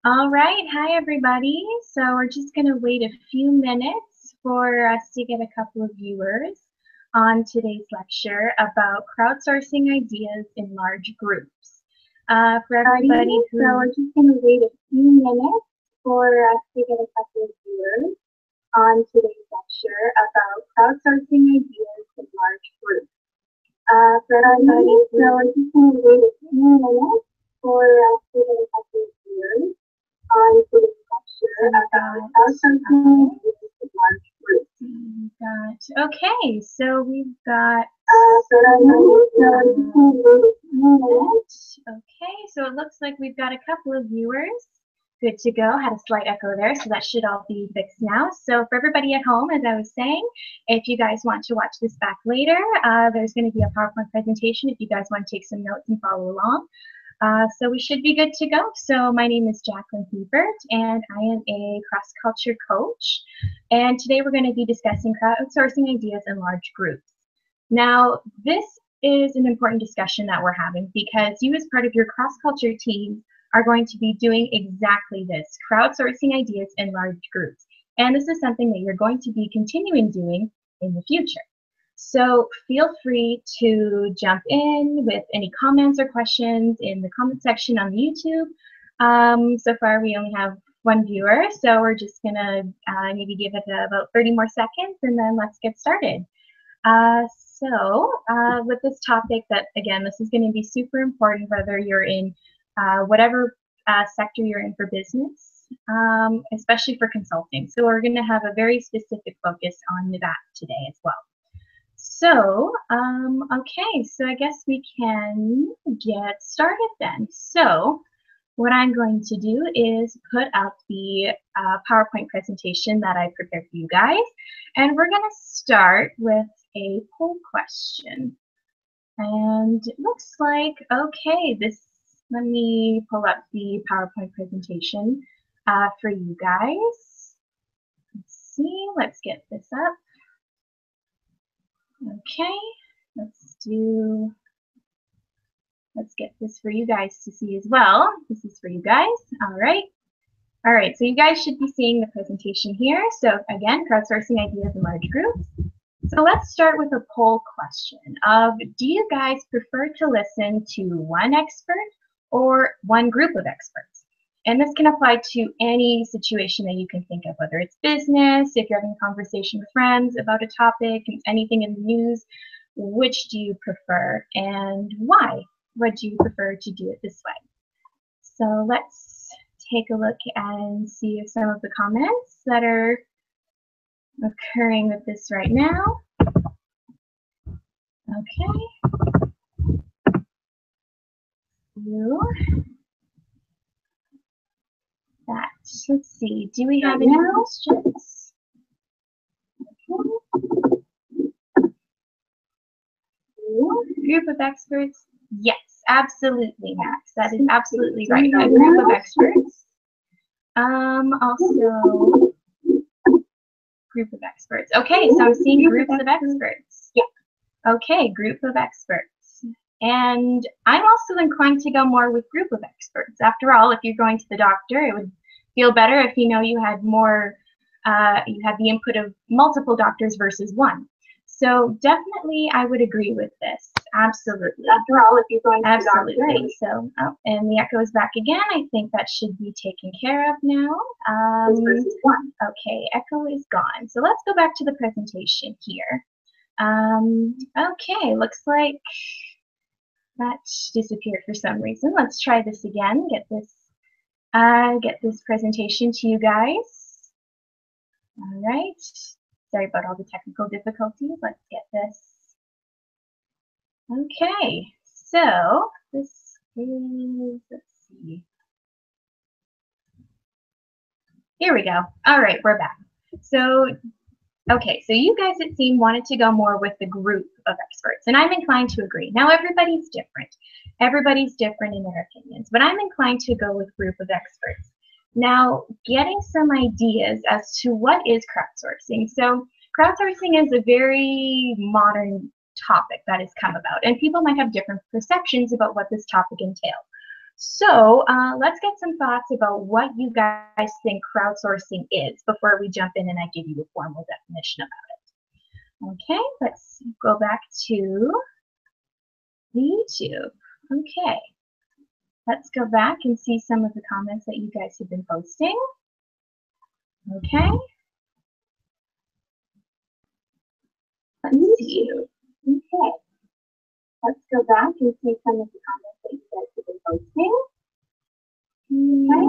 All right, hi everybody. So we're just going to wait a few minutes for us to get a couple of viewers on today's lecture about crowdsourcing ideas in large groups. For everybody who... So we're just going to wait a few minutes for us to get a couple of viewers on today's lecture about crowdsourcing ideas in large groups. For everybody who... So we're just going to wait a few minutes for us to get a couple of viewers on today's lecture about crowdsourcing in large groups. Okay, so we've got okay, so it looks like we've got a couple of viewers. Good to go. Had a slight echo there, so that should all be fixed now. So for everybody at home, as I was saying, if you guys want to watch this back later, there's going to be a PowerPoint presentation if you guys want to take some notes and follow along. So we should be good to go. So my name is Jacqueline Hebert, and I am a cross-culture coach. And today we're going to be discussing crowdsourcing ideas in large groups. Now, this is an important discussion that we're having because you as part of your cross-culture team are going to be doing exactly this, crowdsourcing ideas in large groups. And this is something that you're going to be continuing doing in the future. So feel free to jump in with any comments or questions in the comment section on YouTube. So far we only have one viewer, so we're just gonna maybe give it about 30 more seconds and then let's get started. With this topic that, again, this is gonna be super important whether you're in whatever sector you're in for business, especially for consulting. So we're gonna have a very specific focus on that today as well. So, okay, so I guess we can get started then. So, what I'm going to do is put up the PowerPoint presentation that I prepared for you guys, and we're going to start with a poll question. And it looks like, okay, let me pull up the PowerPoint presentation for you guys. Let's see, let's get this up. Okay, let's get this for you guys to see as well. This is for you guys. All right, so you guys should be seeing the presentation here. So again, crowdsourcing ideas in large groups. So let's start with a poll question of, do you guys prefer to listen to one expert or one group of experts? And this can apply to any situation that you can think of, whether it's business, if you're having a conversation with friends about a topic, anything in the news. Which do you prefer and why? Would you prefer to do it this way? So let's take a look and see some of the comments that are occurring with this right now. Okay. Let's see, do we have any questions? Group of experts? Yes, absolutely, Max. That is absolutely right. A group of experts. Also, group of experts. Okay, so I'm seeing groups of experts. Yeah. Okay, group of experts. And I'm also inclined to go more with group of experts. After all, if you're going to the doctor, it would feel better if you know you had more, you had the input of multiple doctors versus one. So definitely I would agree with this. Absolutely. After all, if you're going to the doctor. So, and the echo is back again. I think that should be taken care of now. Versus one. Okay, echo is gone. So let's go back to the presentation here. Okay, looks like that disappeared for some reason. Let's try this again. Get this presentation to you guys. All right. Sorry about all the technical difficulties. Let's get this. Okay, so this is, let's see. Here we go. All right, we're back. So, okay, so you guys, it seemed, wanted to go more with the group of experts, and I'm inclined to agree. Now, everybody's different. Everybody's different in their opinions, but I'm inclined to go with group of experts. Now, getting some ideas as to what is crowdsourcing. So, crowdsourcing is a very modern topic that has come about, and people might have different perceptions about what this topic entails. So let's get some thoughts about what you guys think crowdsourcing is before we jump in and I give you a formal definition about it. Okay, let's go back to YouTube. Okay, let's go back and see some of the comments that you guys have been posting. Okay, let's see. Okay, let's go back and see some of the comments that you guys have been posting. Okay.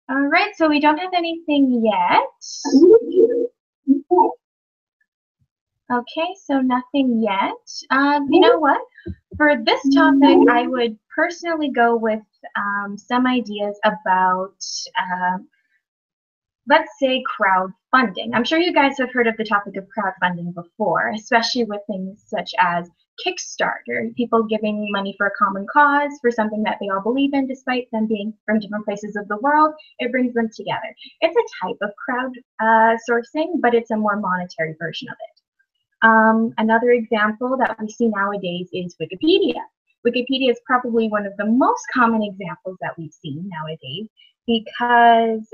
All right, so we don't have anything yet. Okay, so nothing yet. You know what? For this topic, I would personally go with some ideas about, let's say, crowdfunding. I'm sure you guys have heard of the topic of crowdfunding before, especially with things such as Kickstarter, people giving money for a common cause, for something that they all believe in, despite them being from different places of the world. It brings them together. It's a type of crowdsourcing, but it's a more monetary version of it. Another example that we see nowadays is Wikipedia. Wikipedia is probably one of the most common examples that we've seen nowadays because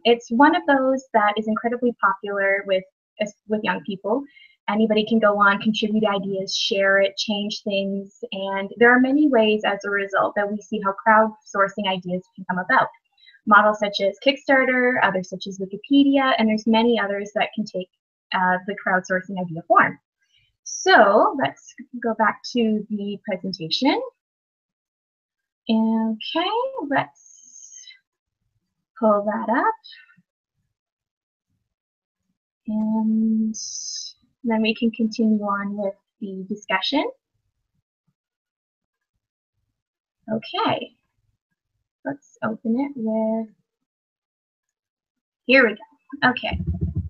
it's one of those that is incredibly popular with young people. Anybody can go on, contribute ideas, share it, change things, and there are many ways as a result that we see how crowdsourcing ideas can come about. Models such as Kickstarter, others such as Wikipedia, and there's many others that can take the crowdsourcing idea form. So let's go back to the presentation. Okay, let's pull that up. And then we can continue on with the discussion. Okay, let's open it with, here we go. Okay,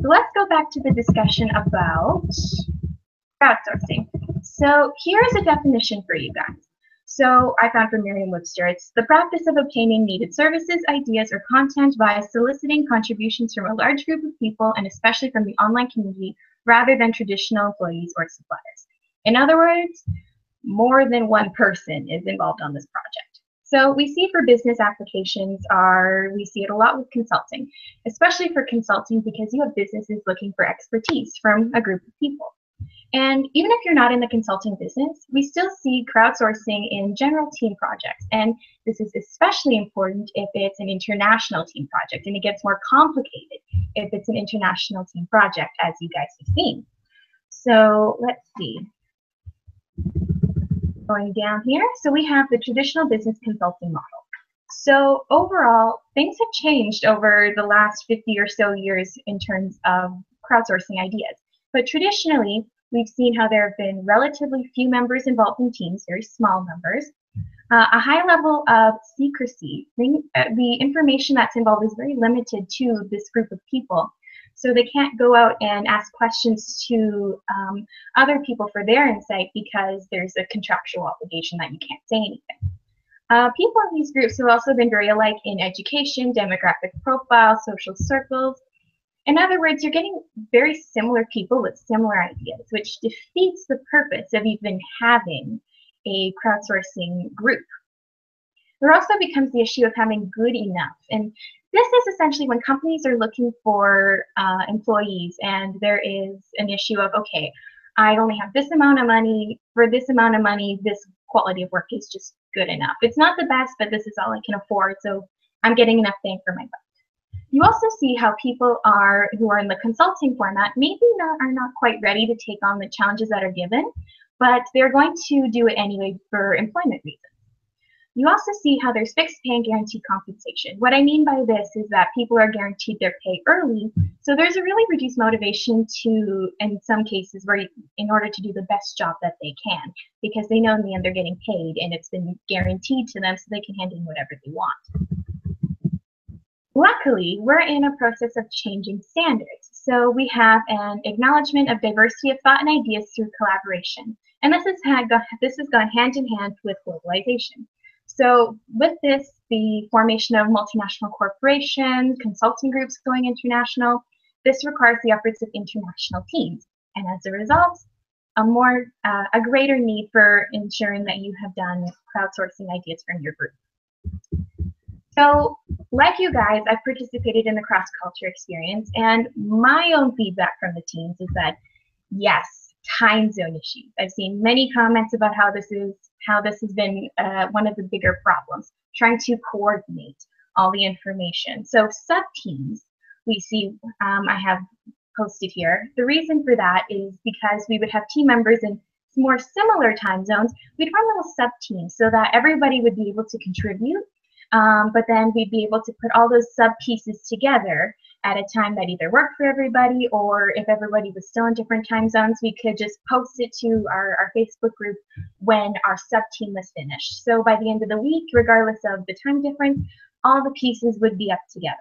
so let's go back to the discussion about crowdsourcing. So here's a definition for you guys. So I found from Merriam-Webster, it's the practice of obtaining needed services, ideas, or content by soliciting contributions from a large group of people, and especially from the online community, rather than traditional employees or suppliers. In other words, more than one person is involved on this project. So we see for business applications we see it a lot with consulting, especially for consulting because you have businesses looking for expertise from a group of people. And even if you're not in the consulting business, we still see crowdsourcing in general team projects. And this is especially important if it's an international team project, and it gets more complicated if it's an international team project, as you guys have seen. So let's see. Going down here, so we have the traditional business consulting model. So overall, things have changed over the last 50 or so years in terms of crowdsourcing ideas. But traditionally, we've seen how there have been relatively few members involved in teams, very small numbers, a high level of secrecy. The information that's involved is very limited to this group of people. So they can't go out and ask questions to other people for their insight because there's a contractual obligation that you can't say anything. People in these groups have also been very alike in education, demographic profile, social circles. In other words, you're getting very similar people with similar ideas, which defeats the purpose of even having a crowdsourcing group. There also becomes the issue of having good enough. And this is essentially when companies are looking for employees and there is an issue of, okay, I only have this amount of money. For this amount of money, this quality of work is just good enough. It's not the best, but this is all I can afford, so I'm getting enough bang for my buck. You also see how people who are in the consulting format maybe are not quite ready to take on the challenges that are given, but they're going to do it anyway for employment reasons. You also see how there's fixed pay and guaranteed compensation. What I mean by this is that people are guaranteed their pay early, so there's a really reduced motivation to, in some cases, in order to do the best job that they can, because they know in the end they're getting paid and it's been guaranteed to them so they can hand in whatever they want. Luckily, we're in a process of changing standards. So we have an acknowledgement of diversity of thought and ideas through collaboration. And this has gone hand in hand with globalization. So with this, the formation of multinational corporations, consulting groups going international, this requires the efforts of international teams. And as a result, a greater need for ensuring that you have done crowdsourcing ideas from your group. So, like you guys, I've participated in the cross-culture experience, and my own feedback from the teams is that yes, time zone issues. I've seen many comments about how this has been one of the bigger problems, trying to coordinate all the information. So sub teams we see I have posted here. The reason for that is because we would have team members in more similar time zones. We'd run little sub teams so that everybody would be able to contribute, but then we'd be able to put all those sub pieces together at a time that either worked for everybody, or if everybody was still in different time zones, we could just post it to our Facebook group when our sub team was finished. So by the end of the week, regardless of the time difference, all the pieces would be up together.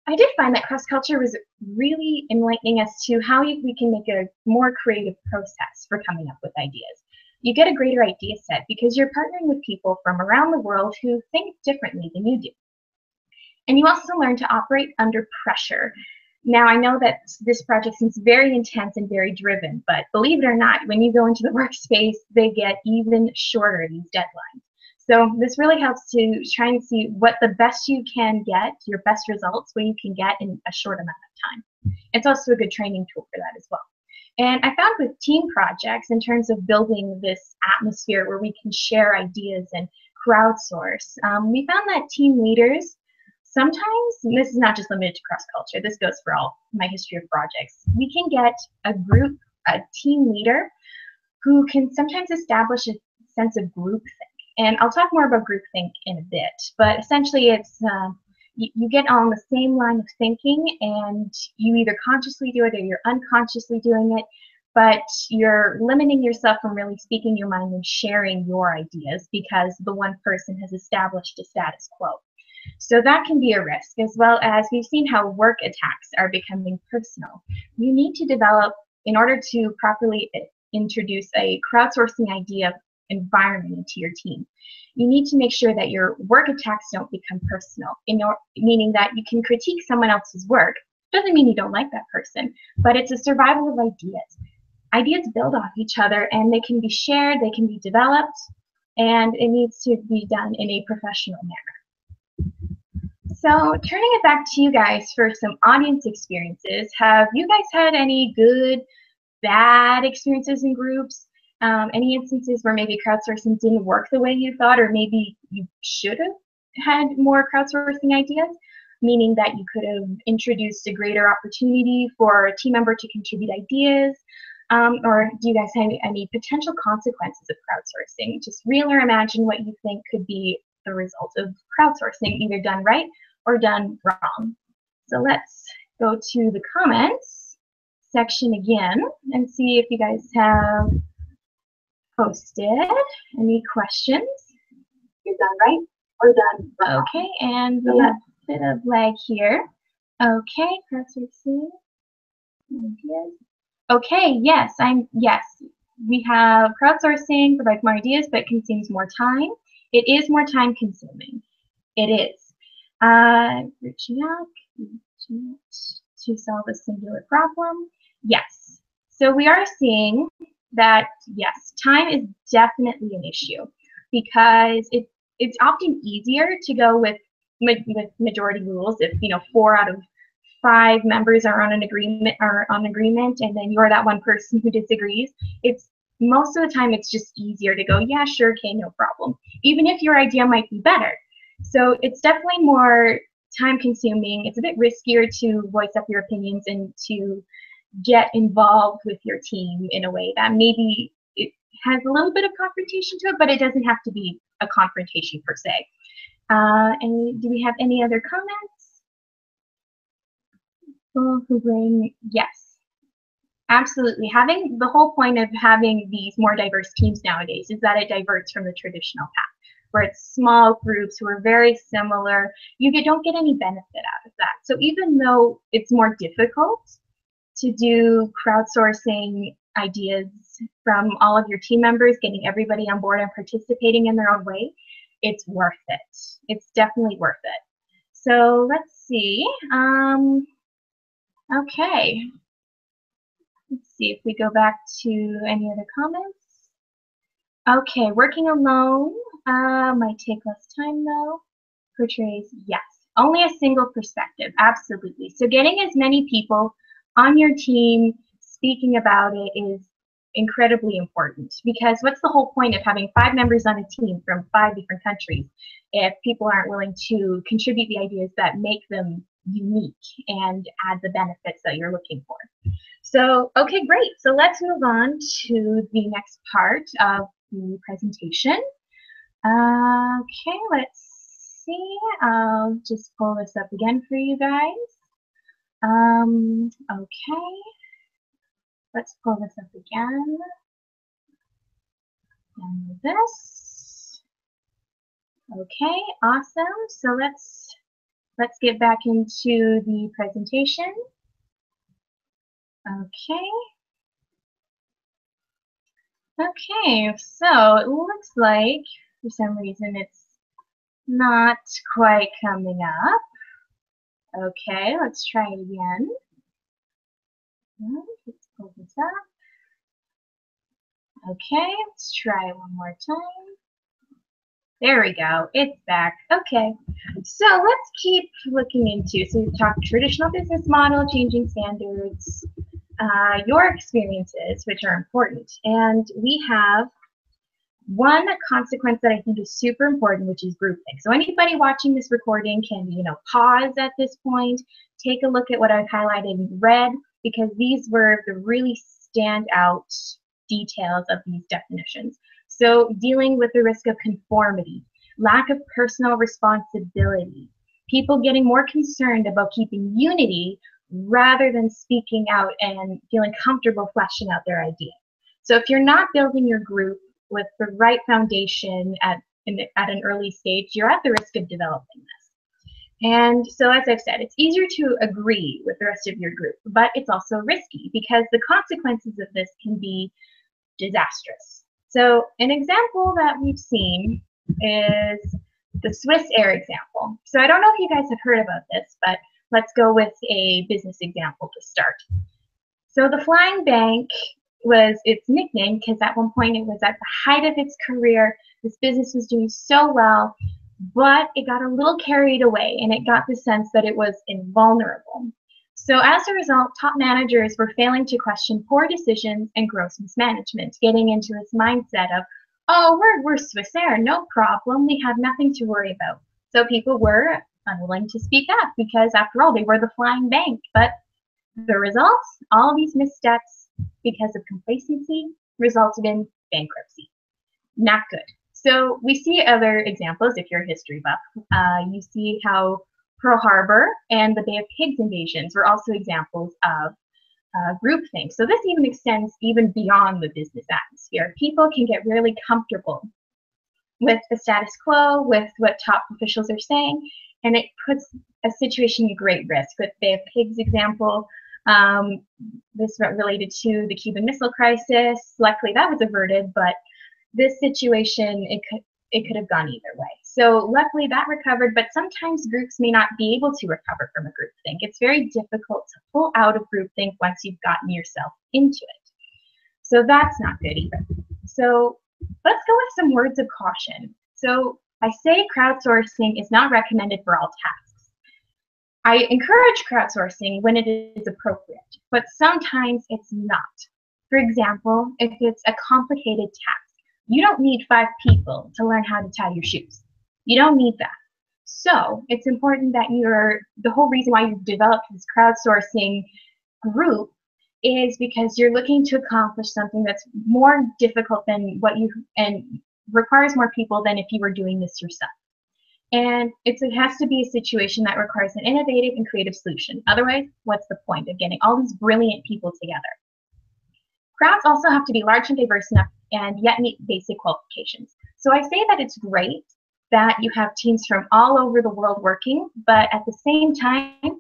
I did find that cross culture was really enlightening as to how we can make a more creative process for coming up with ideas. You get a greater idea set because you're partnering with people from around the world who think differently than you do. And you also learn to operate under pressure. Now, I know that this project seems very intense and very driven, but believe it or not, when you go into the workspace, they get even shorter, these deadlines. So this really helps to try and see what the best you can get, your best results, what you can get in a short amount of time. It's also a good training tool for that as well. And I found with team projects, in terms of building this atmosphere where we can share ideas and crowdsource, we found that team leaders sometimes, and this is not just limited to cross-culture, this goes for all my history of projects, we can get a team leader who can sometimes establish a sense of groupthink. And I'll talk more about groupthink in a bit, but essentially it's you get on the same line of thinking, and you either consciously do it or you're unconsciously doing it, but you're limiting yourself from really speaking your mind and sharing your ideas because the one person has established a status quo. So that can be a risk, as well as we've seen how work attacks are becoming personal. You need to develop, in order to properly introduce a crowdsourcing idea environment into your team, you need to make sure that your work attacks don't become personal, meaning that you can critique someone else's work. Doesn't mean you don't like that person, but it's a survival of ideas. Ideas build off each other, and they can be shared, they can be developed, and it needs to be done in a professional manner. So turning it back to you guys for some audience experiences, have you guys had any good, bad experiences in groups? Any instances where maybe crowdsourcing didn't work the way you thought, or maybe you should have had more crowdsourcing ideas, meaning that you could have introduced a greater opportunity for a team member to contribute ideas? Or do you guys have any potential consequences of crowdsourcing? Just real or imagine what you think could be the result of crowdsourcing, either done right or done wrong. So let's go to the comments section again and see if you guys have posted any questions. You're done right or done wrong. Okay, and we have a bit of lag here. Okay, crowdsourcing ideas. Okay, yes, we have crowdsourcing provides more ideas but consumes more time. It is more time consuming. It is. Reaching out to solve a singular problem. Yes. So we are seeing that, yes, time is definitely an issue because it's often easier to go with majority rules if 4 out of 5 members are on agreement, and then you're that one person who disagrees. It's most of the time it's just easier to go, yeah, sure, okay, no problem, even if your idea might be better. So it's definitely more time consuming. It's a bit riskier to voice up your opinions and to get involved with your team in a way that maybe it has a little bit of confrontation to it, but it doesn't have to be a confrontation per se. And do we have any other comments? Yes, absolutely. Having the whole point of having these more diverse teams nowadays is that it diverts from the traditional path, where it's small groups who are very similar. You don't get any benefit out of that. So even though it's more difficult to do crowdsourcing ideas from all of your team members, getting everybody on board and participating in their own way, it's worth it. It's definitely worth it. So let's see. Okay. Let's see if we go back to any other comments. Okay, working alone Might take less time though. Portrays, yes. Only a single perspective, absolutely. So getting as many people on your team speaking about it is incredibly important, because what's the whole point of having 5 members on a team from 5 different countries if people aren't willing to contribute the ideas that make them unique and add the benefits that you're looking for? So, okay, great. So let's move on to the next part of the presentation. Okay, let's see. I'll just pull this up again for you guys. Okay, let's pull this up again. And this. Okay, awesome. So let's get back into the presentation. Okay. Okay, so it looks like for some reason it's not quite coming up. Okay, let's try it again. Let's pull this up. Okay, let's try it one more time. There we go, it's back. Okay, so let's keep looking into, so we've talked traditional business model, changing standards, your experiences, which are important. And we have one consequence that I think is super important, which is groupthink. So anybody watching this recording can, pause at this point, take a look at what I've highlighted in red, because these were the really standout details of these definitions. So dealing with the risk of conformity, lack of personal responsibility, people getting more concerned about keeping unity rather than speaking out and feeling comfortable fleshing out their idea. So if you're not building your group with the right foundation at an early stage, you're at the risk of developing this. And so, as I've said, it's easier to agree with the rest of your group, but it's also risky because the consequences of this can be disastrous. So an example that we've seen is the Swiss Air example. So I don't know if you guys have heard about this, but let's go with a business example to start. So the Flying Bank was its nickname because at one point it was at the height of its career. This business was doing so well, but it got a little carried away and it got the sense that it was invulnerable. So as a result, top managers were failing to question poor decisions and gross mismanagement, getting into this mindset of, oh, we're Swiss Air, no problem, we have nothing to worry about. So people were unwilling to speak up because, after all, they were the Flying Bank. But the results, all these missteps, because of complacency, resulted in bankruptcy. Not good. So we see other examples. If you're a history buff, you see how Pearl Harbor and the Bay of Pigs invasions were also examples of groupthink. So this even extends even beyond the business atmosphere. People can get really comfortable with the status quo, with what top officials are saying, and it puts a situation in great risk. With Bay of Pigs example, this related to the Cuban Missile Crisis. Luckily, that was averted, but this situation, it could have gone either way. So luckily that recovered, but sometimes groups may not be able to recover from a groupthink. It's very difficult to pull out of groupthink once you've gotten yourself into it. So that's not good either. So let's go with some words of caution. So I say crowdsourcing is not recommended for all tasks. I encourage crowdsourcing when it is appropriate, but sometimes it's not. For example, if it's a complicated task, you don't need 5 people to learn how to tie your shoes. You don't need that. So it's important that the whole reason why you've developed this crowdsourcing group is because you're looking to accomplish something that's more difficult than and requires more people than if you were doing this yourself. And it has to be a situation that requires an innovative and creative solution. Otherwise, what's the point of getting all these brilliant people together? Crowds also have to be large and diverse enough and yet meet basic qualifications. So I say that it's great that you have teams from all over the world working, but at the same time,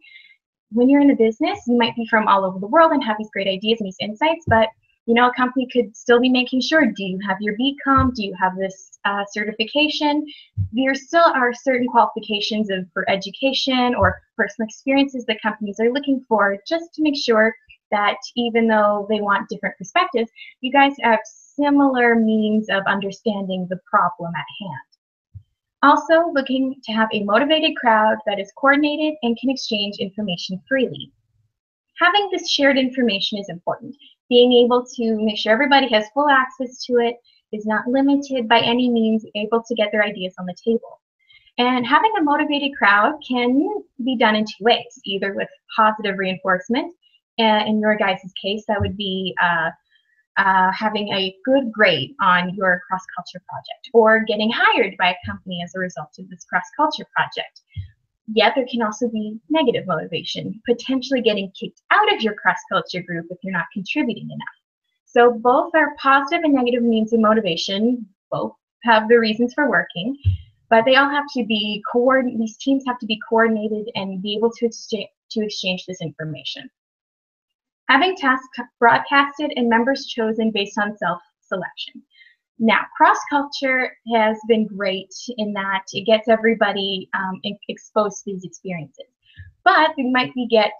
when you're in a business, you might be from all over the world and have these great ideas and these insights, but a company could still be making sure, do you have your BCom? Do you have this certification? There still are certain qualifications for education or personal experiences that companies are looking for, just to make sure that even though they want different perspectives, you guys have similar means of understanding the problem at hand. Also, looking to have a motivated crowd that is coordinated and can exchange information freely. Having this shared information is important. Being able to make sure everybody has full access to it, is not limited by any means, able to get their ideas on the table. And having a motivated crowd can be done in two ways, either with positive reinforcement. In your guys' case, that would be having a good grade on your cross-culture project, or getting hired by a company as a result of this cross-culture project. Yet there can also be negative motivation, potentially getting kicked out of your cross-culture group if you're not contributing enough. So both are positive and negative means of motivation. Both have their reasons for working, but they all have to be coordinated. These teams have to be coordinated and be able to exchange this information. Having tasks broadcasted and members chosen based on self-selection. Now, cross-culture has been great in that it gets everybody exposed to these experiences. But you might get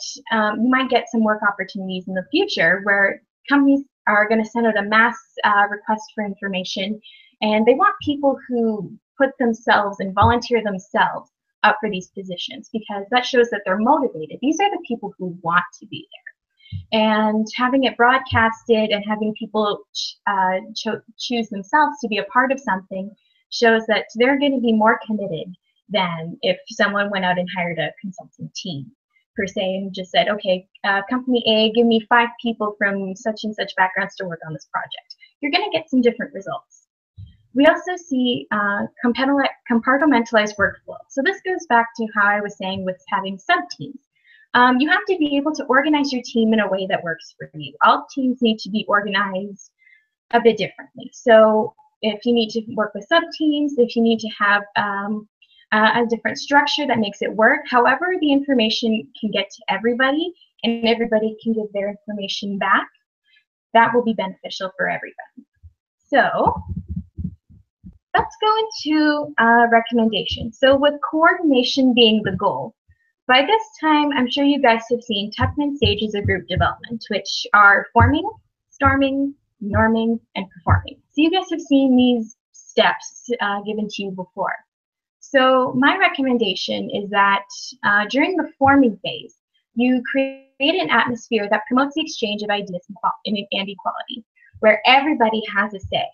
some work opportunities in the future where companies are going to send out a mass request for information, and they want people who put themselves and volunteer themselves up for these positions, because that shows that they're motivated. These are the people who want to be there. And having it broadcasted and having people choose themselves to be a part of something shows that they're going to be more committed than if someone went out and hired a consulting team, per se, and just said, okay, company A, give me 5 people from such and such backgrounds to work on this project. You're going to get some different results. We also see compartmentalized workflow. So this goes back to how I was saying with having sub-teams. You have to be able to organize your team in a way that works for you. All teams need to be organized a bit differently. So if you need to work with sub-teams, if you need to have a different structure that makes it work, however the information can get to everybody and everybody can give their information back, that will be beneficial for everybody. So let's go into recommendations. So with coordination being the goal, by this time, I'm sure you guys have seen Tuckman stages of group development, which are forming, storming, norming, and performing. So you guys have seen these steps given to you before. So my recommendation is that during the forming phase, you create an atmosphere that promotes the exchange of ideas and equality, where everybody has a say,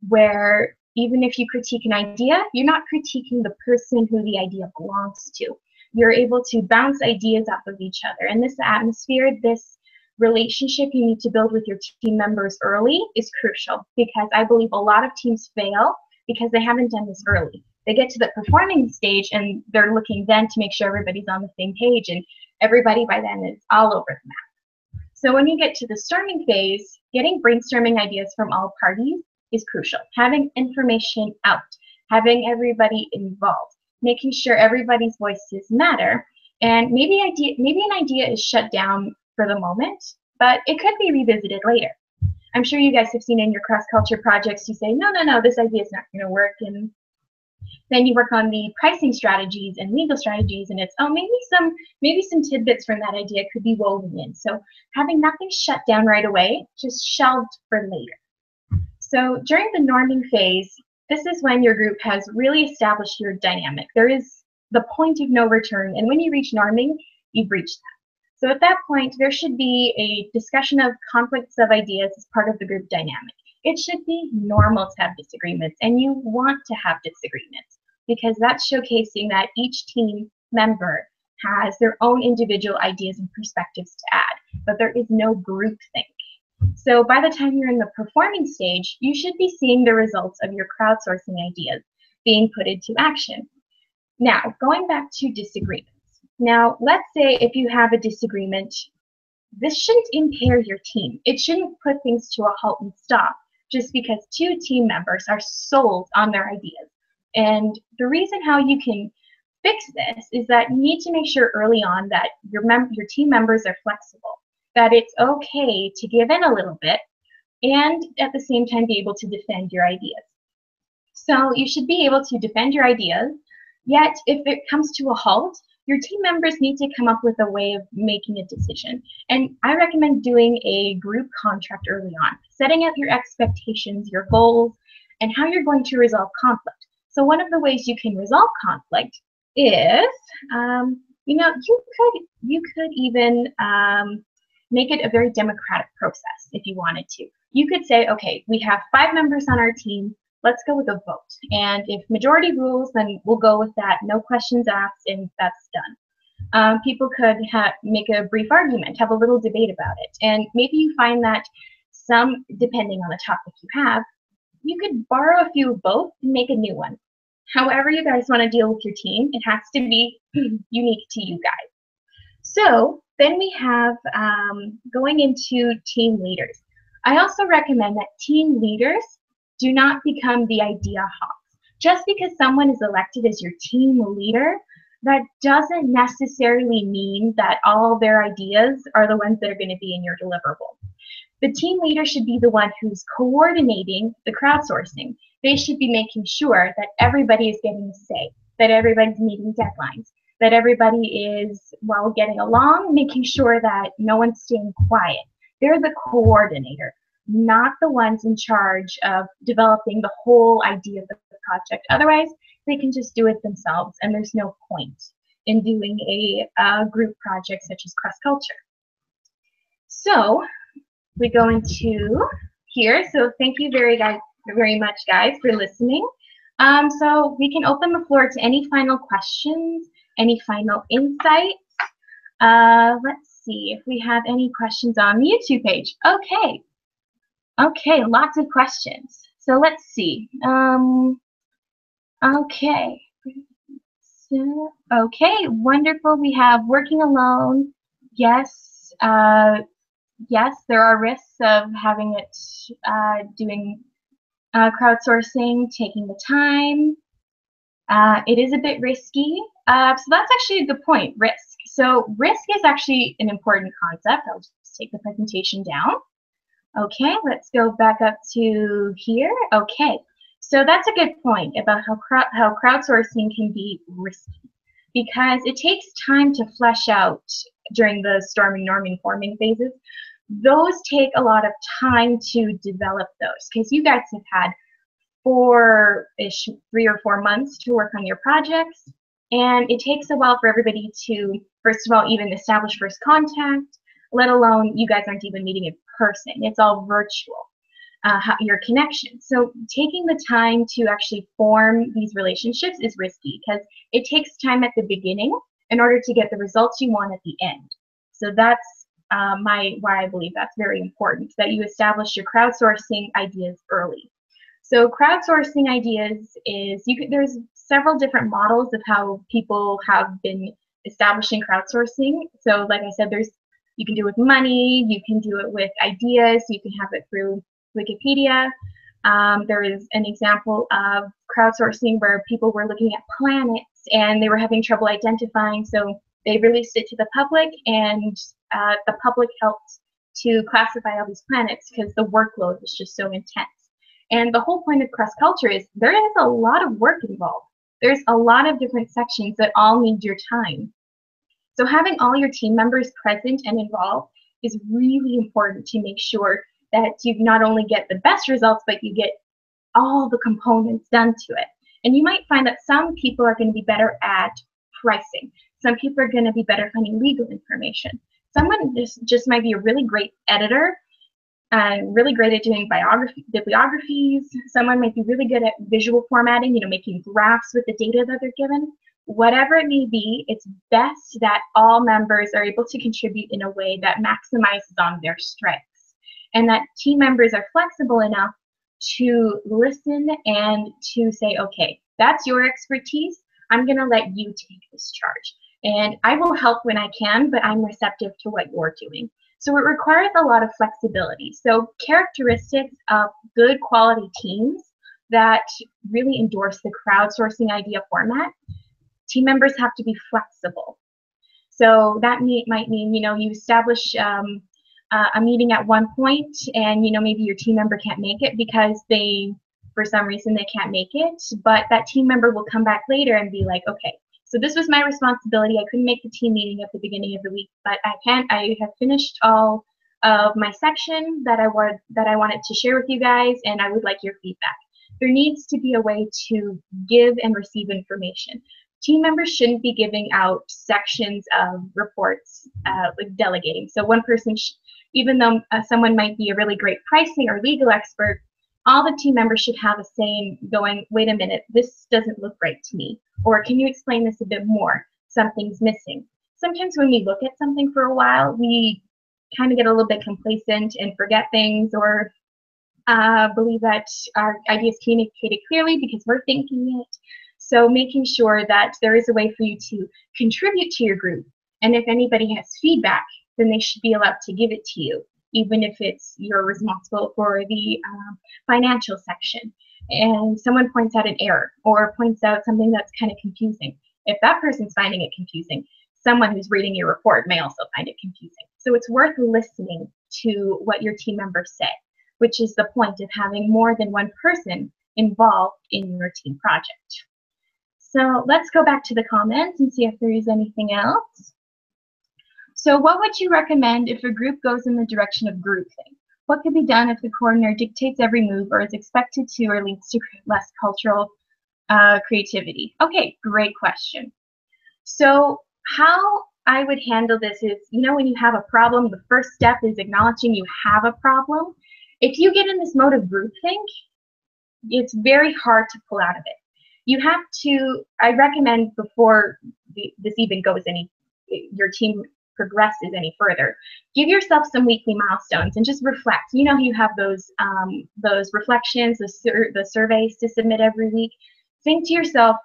where even if you critique an idea, you're not critiquing the person who the idea belongs to. You're able to bounce ideas off of each other. And this atmosphere, this relationship you need to build with your team members early is crucial, because I believe a lot of teams fail because they haven't done this early. They get to the performing stage and they're looking then to make sure everybody's on the same page, and everybody by then is all over the map. So when you get to the storming phase, getting brainstorming ideas from all parties is crucial. Having information out, having everybody involved, making sure everybody's voices matter, and maybe an idea is shut down for the moment, but it could be revisited later. I'm sure you guys have seen in your cross-culture projects, you say, no, this idea is not going to work, and then you work on the pricing strategies and legal strategies, and it's, oh, maybe some tidbits from that idea could be woven in. So having nothing shut down right away, just shelved for later. So during the norming phase, this is when your group has really established your dynamic. There is the point of no return, and when you reach norming, you've reached that. So at that point, there should be a discussion of conflicts of ideas as part of the group dynamic. It should be normal to have disagreements, and you want to have disagreements, because that's showcasing that each team member has their own individual ideas and perspectives to add, but there is no groupthink. So by the time you're in the performing stage, you should be seeing the results of your crowdsourcing ideas being put into action. Now, going back to disagreements. Now, let's say if you have a disagreement, this shouldn't impair your team. It shouldn't put things to a halt and stop just because 2 team members are sold on their ideas. And the reason how you can fix this is that you need to make sure early on that your team members are flexible, that it's okay to give in a little bit and at the same time be able to defend your ideas. So you should be able to defend your ideas, yet if it comes to a halt, your team members need to come up with a way of making a decision. And I recommend doing a group contract early on, setting out your expectations, your goals, and how you're going to resolve conflict. So one of the ways you can resolve conflict is, you could even make it a very democratic process if you wanted to. You could say, okay, we have 5 members on our team. Let's go with a vote. And if majority rules, then we'll go with that. No questions asked, and that's done. People could make a brief argument, have a little debate about it. And maybe you find that depending on the topic you have, you could borrow a few of both and make a new one. However you guys want to deal with your team, it has to be unique to you guys. So then we have going into team leaders. I also recommend that team leaders do not become the idea hogs. Just because someone is elected as your team leader, that doesn't necessarily mean that all their ideas are the ones that are going to be in your deliverable. The team leader should be the one who's coordinating the crowdsourcing. They should be making sure that everybody is getting a say, that everybody's meeting deadlines, that everybody is, while getting along, making sure that no one's staying quiet. They're the coordinator, not the ones in charge of developing the whole idea of the project. Otherwise, they can just do it themselves, and there's no point in doing a group project such as cross-culture. So we go into here. So thank you very much, guys, for listening. So we can open the floor to any final questions, any final insights. Let's see if we have any questions on the YouTube page. Okay. Okay, lots of questions. So let's see. Okay. So, okay, wonderful. We have working alone. Yes. Yes, there are risks of having it doing crowdsourcing, taking the time. It is a bit risky. So that's actually the point, risk. So risk is actually an important concept. I'll just take the presentation down. Okay, let's go back up to here. Okay, so that's a good point about how crowdsourcing can be risky, because it takes time to flesh out during the storming, norming, forming phases. Those take a lot of time to develop those, because you guys have had 3 or 4 months to work on your projects, and it takes a while for everybody to, first of all, even establish first contact, let alone you guys aren't even meeting in person. It's all virtual, your connection. So taking the time to actually form these relationships is risky, because it takes time at the beginning in order to get the results you want at the end. So that's why I believe that's very important, that you establish your crowdsourcing ideas early. So crowdsourcing ideas is, there's several different models of how people have been establishing crowdsourcing. So like I said, you can do it with money, you can do it with ideas, you can have it through Wikipedia. There is an example of crowdsourcing where people were looking at planets and they were having trouble identifying, so they released it to the public, and the public helped to classify all these planets because the workload was just so intense. And the whole point of cross-culture is there is a lot of work involved. There's a lot of different sections that all need your time. So having all your team members present and involved is really important to make sure that you not only get the best results, but you get all the components done to it. And you might find that some people are going to be better at pricing. Some people are going to be better finding legal information. Someone just might be a really great editor, really great at doing bibliographies. Someone might be really good at visual formatting, making graphs with the data that they're given. Whatever it may be, it's best that all members are able to contribute in a way that maximizes on their strengths, and that team members are flexible enough to listen and to say, okay, that's your expertise. I'm going to let you take this charge. And I will help when I can, but I'm receptive to what you're doing. So it requires a lot of flexibility. So characteristics of good quality teams that really endorse the crowdsourcing idea format: team members have to be flexible. So that might mean, you establish a meeting at one point, and maybe your team member can't make it because for some reason they can't make it, but that team member will come back later and be like, okay, so this was my responsibility. I couldn't make the team meeting at the beginning of the week, but I have finished all of my section that I wanted to share with you guys, and I would like your feedback. there needs to be a way to give and receive information. Team members shouldn't be giving out sections of reports, like delegating. So one person, even though someone might be a really great pricing or legal expert, all the team members should have a say in going, wait a minute, this doesn't look right to me. Or can you explain this a bit more? Something's missing. Sometimes when we look at something for a while, we kind of get a little bit complacent and forget things, or believe that our ideas communicated clearly because we're thinking it. So making sure that there is a way for you to contribute to your group. And if anybody has feedback, then they should be allowed to give it to you, even if you're responsible for the financial section. And someone points out an error or points out something that's kind of confusing. If that person's finding it confusing, someone who's reading your report may also find it confusing. So it's worth listening to what your team members say, which is the point of having more than one person involved in your team project. So let's go back to the comments and see if there is anything else. So what would you recommend if a group goes in the direction of groupthink? What could be done if the coordinator dictates every move or is expected to or leads to less cultural creativity? Okay, great question. So how I would handle this is, when you have a problem, the first step is acknowledging you have a problem. If you get in this mode of groupthink, it's very hard to pull out of it. You have to, I recommend before this even goes your team progresses any further, give yourself some weekly milestones and just reflect. You have those reflections, the surveys to submit every week. Think to yourself,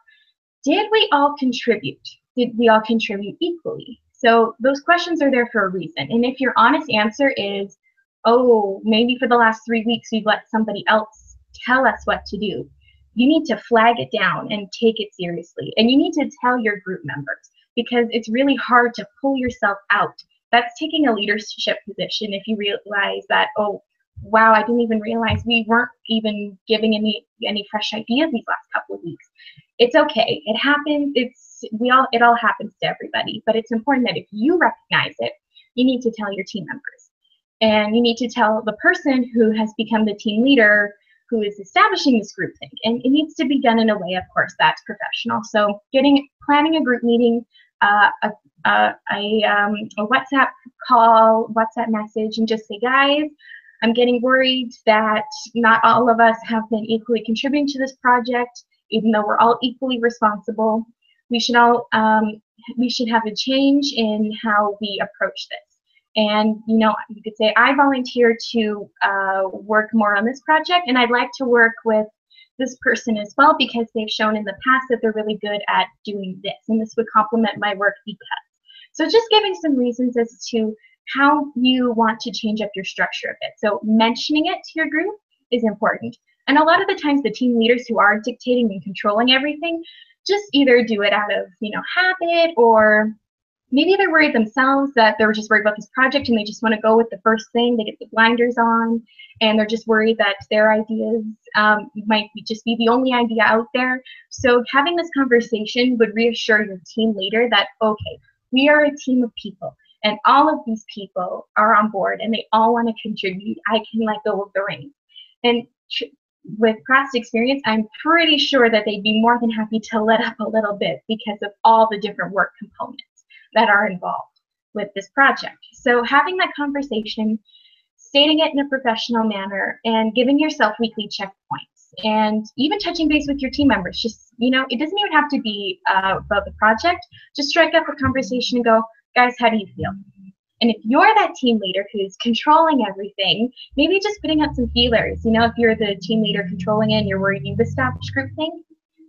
did we all contribute? Did we all contribute equally? So those questions are there for a reason. And if your honest answer is, oh, maybe for the last 3 weeks we've let somebody else tell us what to do, you need to flag it down and take it seriously. And you need to tell your group members, because it's really hard to pull yourself out. That's taking a leadership position if you realize that, oh, wow, I didn't even realize we weren't even giving any fresh ideas these last couple of weeks. It's okay. It happens. It all happens to everybody. But it's important that if you recognize it, you need to tell your team members. And you need to tell the person who has become the team leader who is establishing this groupthink. And it needs to be done in a way, of course, that's professional. So planning a group meeting, a WhatsApp call, WhatsApp message, and just say, guys, I'm getting worried that not all of us have been equally contributing to this project, even though we're all equally responsible. We should have a change in how we approach this. And you could say, I volunteer to work more on this project, and I'd like to work with this person as well because they've shown in the past that they're really good at doing this, and this would complement my work because. So just giving some reasons as to how you want to change up your structure of it. So mentioning it to your group is important. And a lot of the times the team leaders who are dictating and controlling everything just either do it out of habit, or maybe they're worried themselves that they're just worried about this project and they just want to go with the first thing. They get the blinders on and they're just worried that their ideas might just be the only idea out there. So having this conversation would reassure your team leader that, okay, we are a team of people and all of these people are on board and they all want to contribute. I can let go of the reins. And with past experience, I'm pretty sure that they'd be more than happy to let up a little bit because of all the different work components that are involved with this project. So having that conversation, stating it in a professional manner, and giving yourself weekly checkpoints, and even touching base with your team members. Just, it doesn't even have to be about the project. Just strike up a conversation and go, guys, how do you feel? And if you're that team leader who's controlling everything, maybe just putting out some feelers. If you're the team leader controlling it and you're worried you've established groupthink,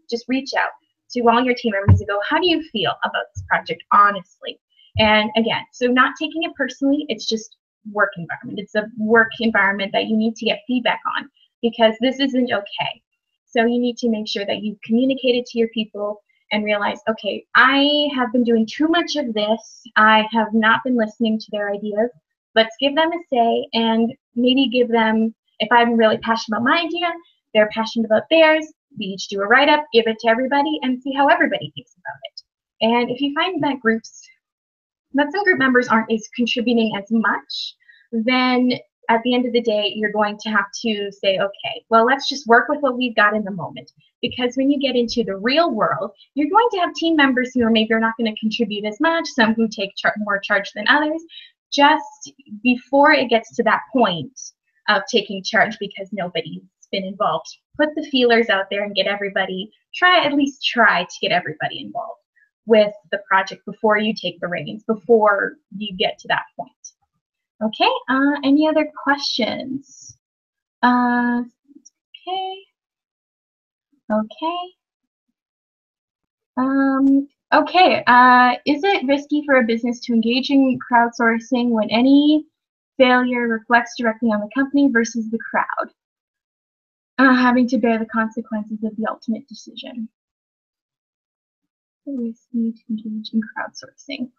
just reach out to all your team members and go, how do you feel about this project, honestly? And again, so not taking it personally, it's just work environment. It's a work environment that you need to get feedback on because this isn't okay. So you need to make sure that you communicate it to your people and realize, okay, I have been doing too much of this. I have not been listening to their ideas. Let's give them a say and maybe give them, if I'm really passionate about my idea, they're passionate about theirs, we each do a write-up, give it to everybody, and see how everybody thinks about it. And if you find that some group members aren't contributing as much, then at the end of the day, you're going to have to say, okay, well, let's just work with what we've got in the moment. Because when you get into the real world, you're going to have team members who are maybe are not going to contribute as much, some who take more charge than others. Just before it gets to that point of taking charge because nobody's been involved, put the feelers out there and get everybody, at least try to get everybody involved with the project before you take the reins, before you get to that point. Okay, any other questions? Okay, okay, is it risky for a business to engage in crowdsourcing when any failure reflects directly on the company versus the crowd, having to bear the consequences of the ultimate decision? Risky to engage in crowdsourcing.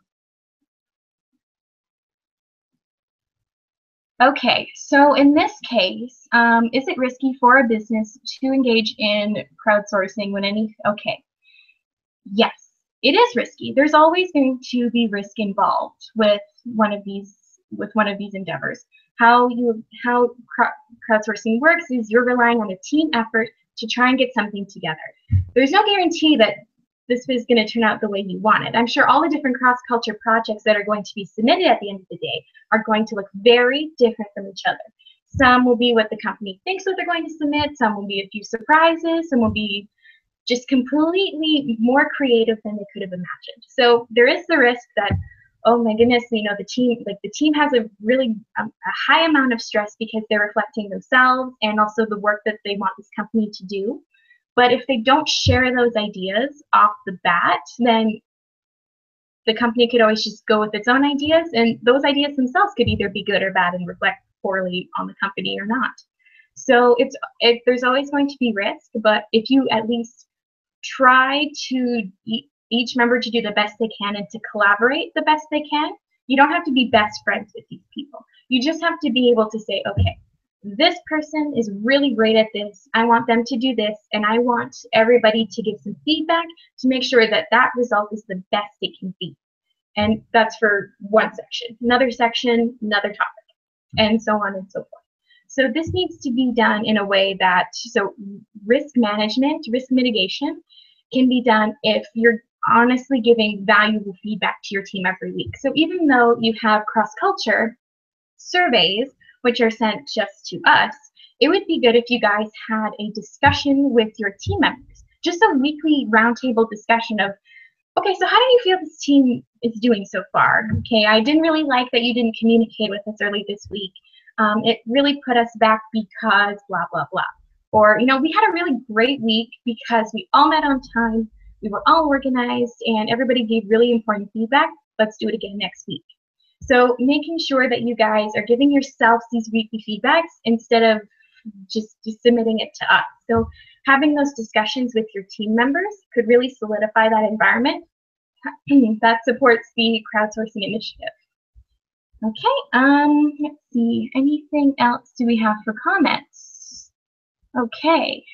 Okay, so in this case, is it risky for a business to engage in crowdsourcing when okay, yes, it is risky. There's always going to be risk involved with one of these endeavors. How crowdsourcing works is you're relying on a team effort to try and get something together. There's no guarantee that this is going to turn out the way you want it. I'm sure all the different cross-culture projects that are going to be submitted at the end of the day are going to look very different from each other. Some will be what the company thinks that they're going to submit, some will be a few surprises, some will be just completely more creative than they could have imagined. So there is the risk that, oh my goodness, you know, the team has a really a high amount of stress because they're reflecting themselves and also the work that they want this company to do. But if they don't share those ideas off the bat, then the company could always just go with its own ideas, and those ideas themselves could either be good or bad and reflect poorly on the company or not. So there's always going to be risk, but if you at least try to each member to do the best they can and to collaborate the best they can, you don't have to be best friends with these people. You just have to be able to say, okay, this person is really great at this. I want them to do this, and I want everybody to give some feedback to make sure that that result is the best it can be. And that's for one section. Another section, another topic, and so on and so forth. So this needs to be done in a way that, so risk management, risk mitigation can be done if you're honestly giving valuable feedback to your team every week. So even though you have cross-culture surveys, which are sent just to us, it would be good if you guys had a discussion with your team members, just a weekly roundtable discussion of, okay, so how do you feel this team is doing so far? Okay, I didn't really like that you didn't communicate with us early this week. It really put us back because blah, blah, blah. Or, you know, we had a really great week because we all met on time, we were all organized, and everybody gave really important feedback. Let's do it again next week. So making sure that you guys are giving yourselves these weekly feedbacks instead of just submitting it to us. So having those discussions with your team members could really solidify that environment that supports the crowdsourcing initiative. Okay, let's see, anything else do we have for comments? Okay,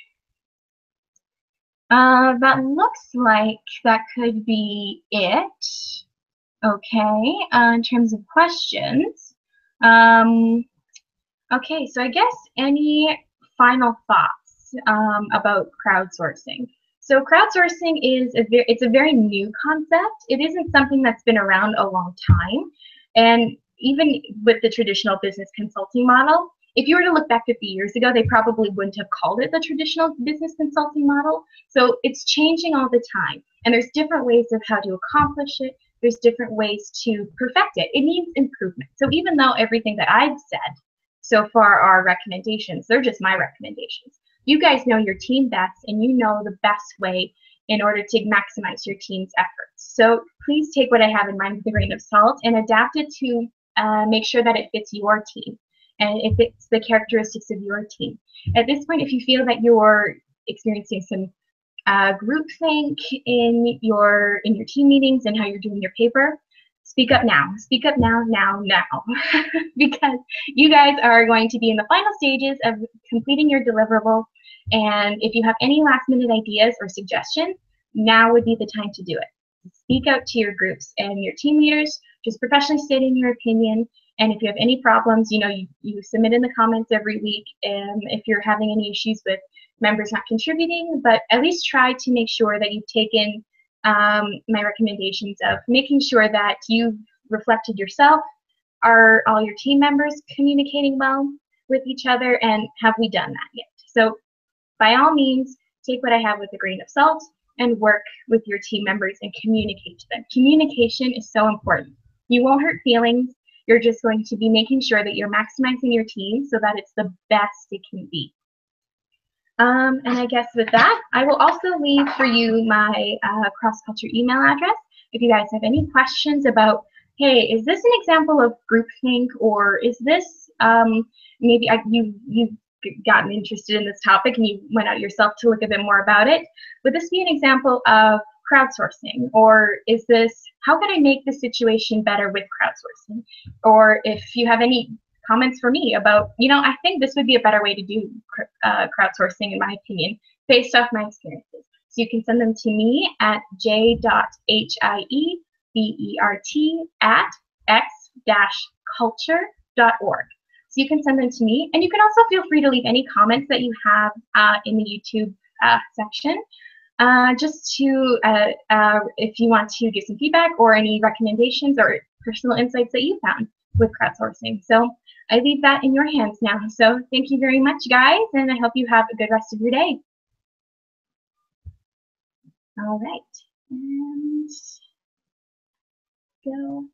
that looks like that could be it. Okay, in terms of questions. Okay, so I guess any final thoughts about crowdsourcing? So crowdsourcing is it's a very new concept. It isn't something that's been around a long time. And even with the traditional business consulting model, if you were to look back 50 years ago, they probably wouldn't have called it the traditional business consulting model. So it's changing all the time. And there's different ways of how to accomplish it. There's different ways to perfect it. It needs improvement. So even though everything that I've said so far are recommendations, they're just my recommendations. You guys know your team best, and you know the best way in order to maximize your team's efforts. So please take what I have in mind with a grain of salt and adapt it to make sure that it fits your team and it fits the characteristics of your team. At this point, if you feel that you're experiencing some groupthink in your team meetings and how you're doing your paper, speak up now. Speak up now, because you guys are going to be in the final stages of completing your deliverable. And if you have any last minute ideas or suggestions, now would be the time to do it. Speak out to your groups and your team leaders, just professionally stating your opinion And if you have any problems, you submit in the comments every week if you're having any issues with members not contributing, but at least try to make sure that you've taken my recommendations of making sure that you've reflected yourself. Are all your team members communicating well with each other, and have we done that yet? So by all means, take what I have with a grain of salt and work with your team members and communicate to them. Communication is so important. You won't hurt feelings. You're just going to be making sure that you're maximizing your team so that it's the best it can be. And I guess with that, I will also leave for you my cross-culture email address. If you guys have any questions about, hey, is this an example of groupthink, or is this maybe you've gotten interested in this topic and you went out yourself to look a bit more about it? Would this be an example of crowdsourcing, or is this, how can I make the situation better with crowdsourcing? Or if you have any comments for me about, I think this would be a better way to do crowdsourcing, in my opinion, based off my experiences. So you can send them to me at j.hiebert@x-culture.org. So you can send them to me, and you can also feel free to leave any comments that you have in the YouTube section, just to, if you want to give some feedback or any recommendations or personal insights that you found with crowdsourcing. So I leave that in your hands now. So thank you very much, guys, and I hope you have a good rest of your day. All right, and go.